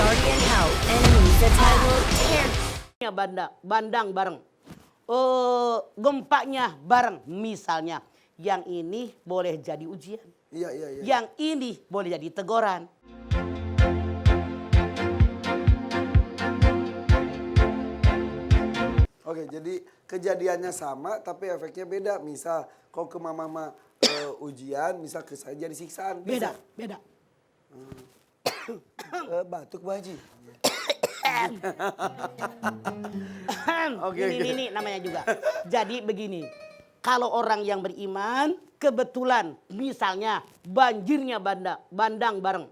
Guardian out enemies attack. Will tear Bandang bareng. Gempanya bareng. Misalnya, yang ini boleh jadi ujian. Iya. Yang ini boleh jadi teguran. Oke, jadi kejadiannya sama tapi efeknya beda. Misal kau ke mama ujian, misal ke saya jadi siksaan. Bisa? Beda. Batuk Bu Haji. Oke. Ini namanya juga. Jadi begini, kalau orang yang beriman kebetulan misalnya banjirnya bandang bareng,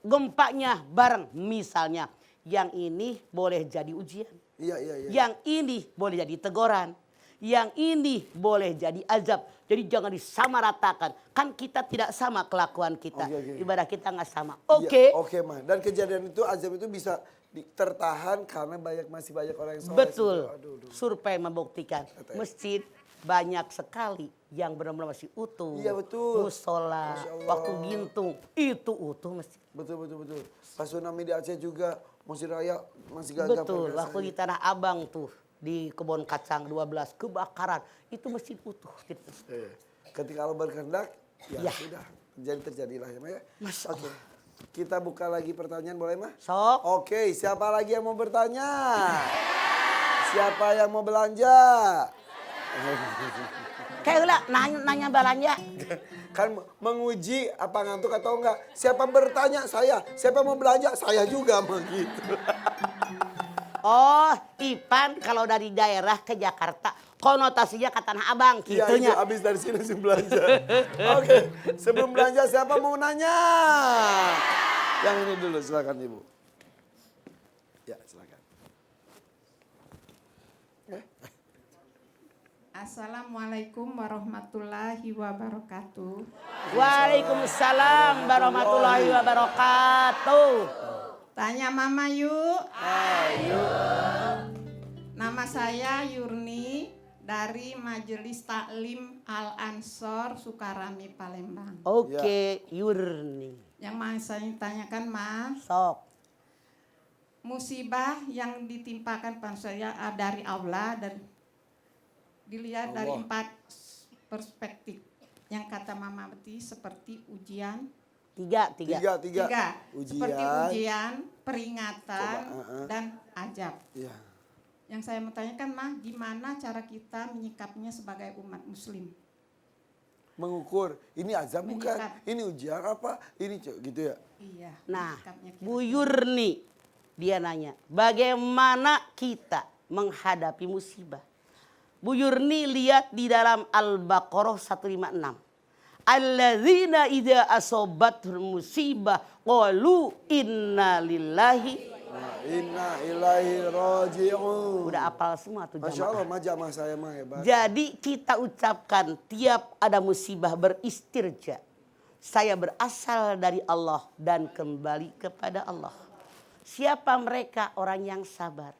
gempanya bareng misalnya, yang ini boleh jadi ujian, Iya. yang ini boleh jadi teguran, yang ini boleh jadi azab. Jadi jangan disamaratakan. Kan kita tidak sama kelakuan kita. Oke. Ibadah kita nggak sama. Iya, oke, Ma. Dan kejadian itu azab itu bisa tertahan karena masih banyak orang yang soleh. Betul. Aduh. Survei membuktikan Katanya. masjid banyak sekali yang benar-benar masih utuh. Iya, betul. Musola, Masya Allah. waktu gintung itu utuh masjid. Betul. Pas tsunami di Aceh juga Masjid Raya masih gagap. Betul. rasanya. Waktu di Tanah Abang tuh di Kebon Kacang 12 kebakaran itu masjid utuh. Gitu. Ketika Allah berkehendak, Ya. sudah. Terjadilah ya, Ma ya. Masya Oke. Kita buka lagi pertanyaan boleh, Ma? Sok. Oke, siapa lagi yang mau bertanya? Siapa yang mau belanja? Kayak lah nanya belanja. Kan menguji apa ngantuk atau enggak. Siapa bertanya? Saya. Siapa mau belanja? Saya juga begitu. Oh, Ipan kalau dari daerah ke Jakarta konotasinya ke Tanah Abang Iya, gitunya. itu habis dari sini langsung belanja. Oke, sebelum belanja siapa mau nanya? Yang ini dulu silakan Ibu. Ya, silakan. Assalamualaikum warahmatullahi wabarakatuh. Waalaikumsalam warahmatullahi wabarakatuh. Tanya Mama yuk. Ayo. Nama saya Yurni dari Majelis Taklim Al-Ansor Sukarami Palembang. Oke, Yurni. Yang mau saya tanyakan Mas, Sok. musibah yang ditimpakan pada saya dari Allah dan dilihat dari Allah. 4 perspektif. Yang kata Mama Beti seperti ujian. Tiga. Tiga. Ujian. Seperti ujian, peringatan, Coba, dan ajab. Iya. Yang saya mau tanyakan mah, gimana cara kita menyikapinya sebagai umat muslim? Mengukur, ini azab bukan? Menyikat. Ini ujian apa? Ini gitu ya? Iya. Nah, menyikapnya kira-kira. Bu Yurni dia nanya, bagaimana kita menghadapi musibah? Bu Yurni lihat di dalam Al-Baqarah 156. Alladzina idza asobathum musibah qalu inna lillahi. Inna ilahi raji'un. Udah apal semua tuh Masya Allah, jamaah. jamaah saya mah hebat. Jadi kita ucapkan tiap ada musibah beristirja. Saya berasal dari Allah dan kembali kepada Allah. Siapa mereka? Orang yang sabar.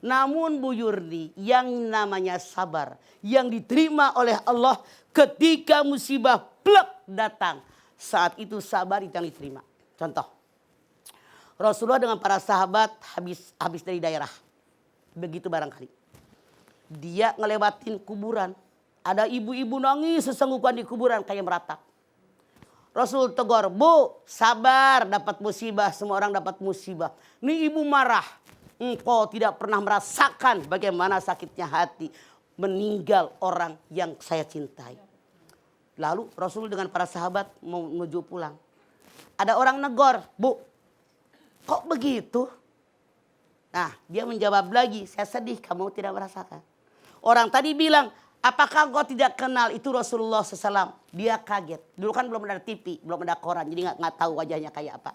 Namun Bu Yurni, yang namanya sabar, yang diterima oleh Allah ketika musibah plek datang. Saat itu sabar itu yang diterima. Contoh, Rasulullah dengan para sahabat habis dari daerah. Begitu barangkali. Dia ngelewatin kuburan. Ada ibu-ibu nangis sesenggukan di kuburan kayak meratap. Rasul tegur, Bu, sabar, dapat musibah, semua orang dapat musibah. Nih ibu marah. Engkau tidak pernah merasakan bagaimana sakitnya hati meninggal orang yang saya cintai. Lalu Rasul dengan para sahabat mau menuju pulang. Ada orang negor, Bu, kok begitu? Nah, dia menjawab lagi, saya sedih kamu tidak merasakan. Orang tadi bilang, apakah engkau tidak kenal itu Rasulullah SAW? Dia kaget. Dulu kan belum ada TV, belum ada koran, jadi nggak tahu wajahnya kayak apa.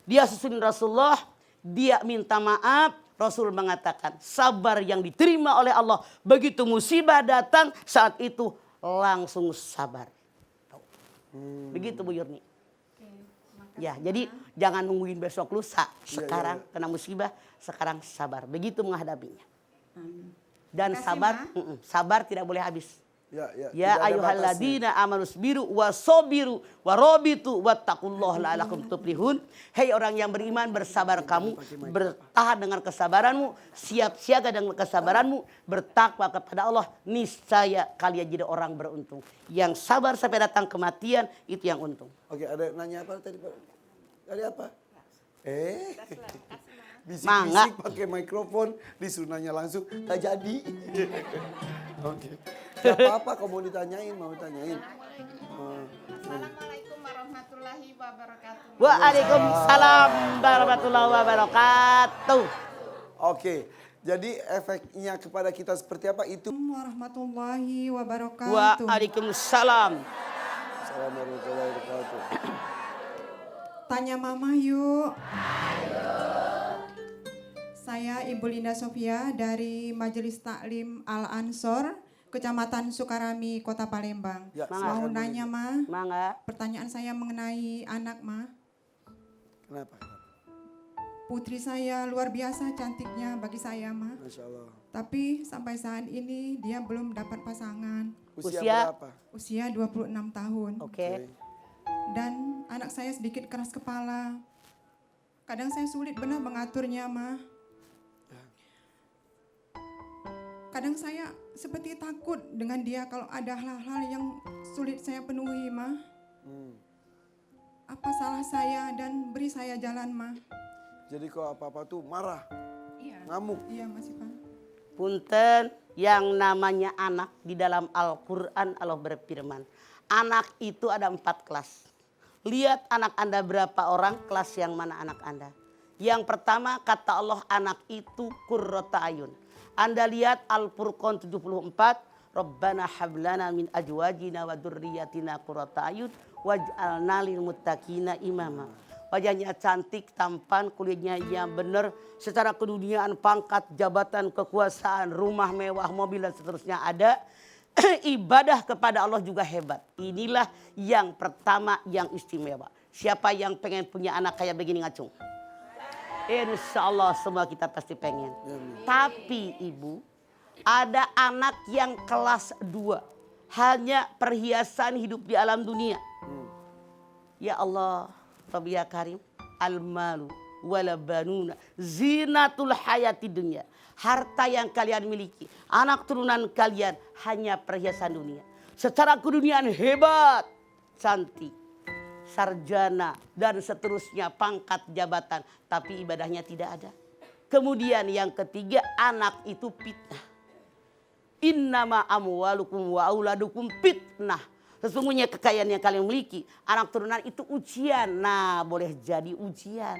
Dia susunin Rasulullah, dia minta maaf. Rasul mengatakan, sabar yang diterima oleh Allah. Begitu musibah datang, saat itu langsung sabar. Begitu Bu Yurni. Ya, jadi jangan nungguin besok lusa. Sekarang kena musibah, sekarang sabar. Begitu menghadapinya. Dan Makasih, sabar, Ma. sabar tidak boleh habis. Ya, Ya tidak ada batasnya. ayyuhalladzina amanu sabiru wasobiru warobitu wattaqullaha la'allakum tuflihun. Hei orang yang beriman, bersabar kamu, bertahan dengan kesabaranmu, siap siaga dengan kesabaranmu, bertakwa kepada Allah, niscaya kalian jadi orang beruntung. Yang sabar sampai datang kematian, itu yang untung. Oke, ada yang nanya apa tadi Pak? Tadi apa? Mangga. Bisik-bisik pakai mikrofon, disuruh nanya langsung, tak jadi. Oke. Siapa apa kau mau ditanyain, mau ditanyain? Assalamualaikum warahmatullahi wabarakatuh. Waalaikumsalam warahmatullahi wabarakatuh. Oke, jadi efeknya kepada kita seperti apa itu? Warahmatullahi wabarakatuh. Waalaikumsalam. Assalamualaikum warahmatullahi wabarakatuh. Tanya mama yuk. Saya Ibu Linda Sofia dari Majelis Taklim Al-Ansor, Kecamatan Sukarami, Kota Palembang. Ya, Mau silakan, nanya Bu. ma, Mangga. pertanyaan saya mengenai anak ma. Kenapa? Putri saya luar biasa cantiknya bagi saya ma. Masya Allah. Tapi sampai saat ini dia belum dapat pasangan. Usia Usia? berapa? Usia 26 tahun. Oke. Dan anak saya sedikit keras kepala. Kadang saya sulit benar mengaturnya ma. Kadang saya seperti takut dengan dia kalau ada hal-hal yang sulit saya penuhi, Ma. Apa salah saya dan beri saya jalan, Ma? Jadi kalau apa-apa tuh marah, Iya. ngamuk. Iya, Mas Ipan. Punten, yang namanya anak di dalam Al-Quran Allah berfirman. Anak itu ada 4 kelas. Lihat anak Anda berapa orang, kelas yang mana anak Anda. Yang pertama kata Allah anak itu qurrata ayun. Anda lihat Al-Furqan 74. Rabbana hablana min ajwajina wa dzurriyyatina qurrata ayun waj'alna lil muttaqina imama. Wajahnya cantik, tampan, kulitnya yang benar, secara keduniaan, pangkat, jabatan, kekuasaan, rumah mewah, mobil dan seterusnya ada. Ibadah kepada Allah juga hebat. Inilah yang pertama yang istimewa. Siapa yang pengen punya anak kayak begini ngacung? Insya Allah semua kita pasti pengen. Tapi ibu, ada anak yang kelas 2. Hanya perhiasan hidup di alam dunia. Ya Allah, Rabbi ya Karim, al-malu wala banuna zinatul hayati dunia. Harta yang kalian miliki, anak turunan kalian hanya perhiasan dunia. Secara keduniaan hebat, cantik, sarjana dan seterusnya, pangkat jabatan, tapi ibadahnya tidak ada. Kemudian yang ketiga, anak itu fitnah. Innama amwalukum wa auladukum fitnah. Sesungguhnya kekayaan yang kalian miliki, anak turunan itu ujian. Nah, boleh jadi ujian.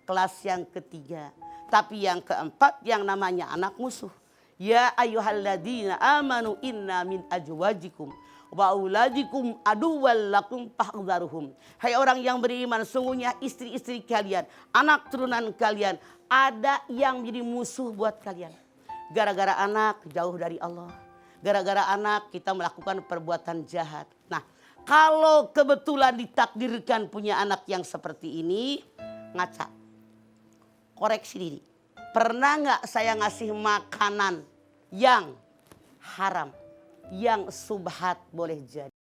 Kelas yang ketiga. Tapi yang keempat yang namanya anak musuh. Ya ayyuhalladzina amanu inna min ajwajikum wa auladikum aduwwal lakum fahdharuhum. Hai orang yang beriman, sungguhnya istri-istri kalian, anak turunan kalian ada yang menjadi musuh buat kalian. Gara-gara anak jauh dari Allah. Gara-gara anak kita melakukan perbuatan jahat. Nah, kalau kebetulan ditakdirkan punya anak yang seperti ini, ngaca. Koreksi diri. Pernah nggak saya ngasih makanan yang haram, yang subhat boleh jadi?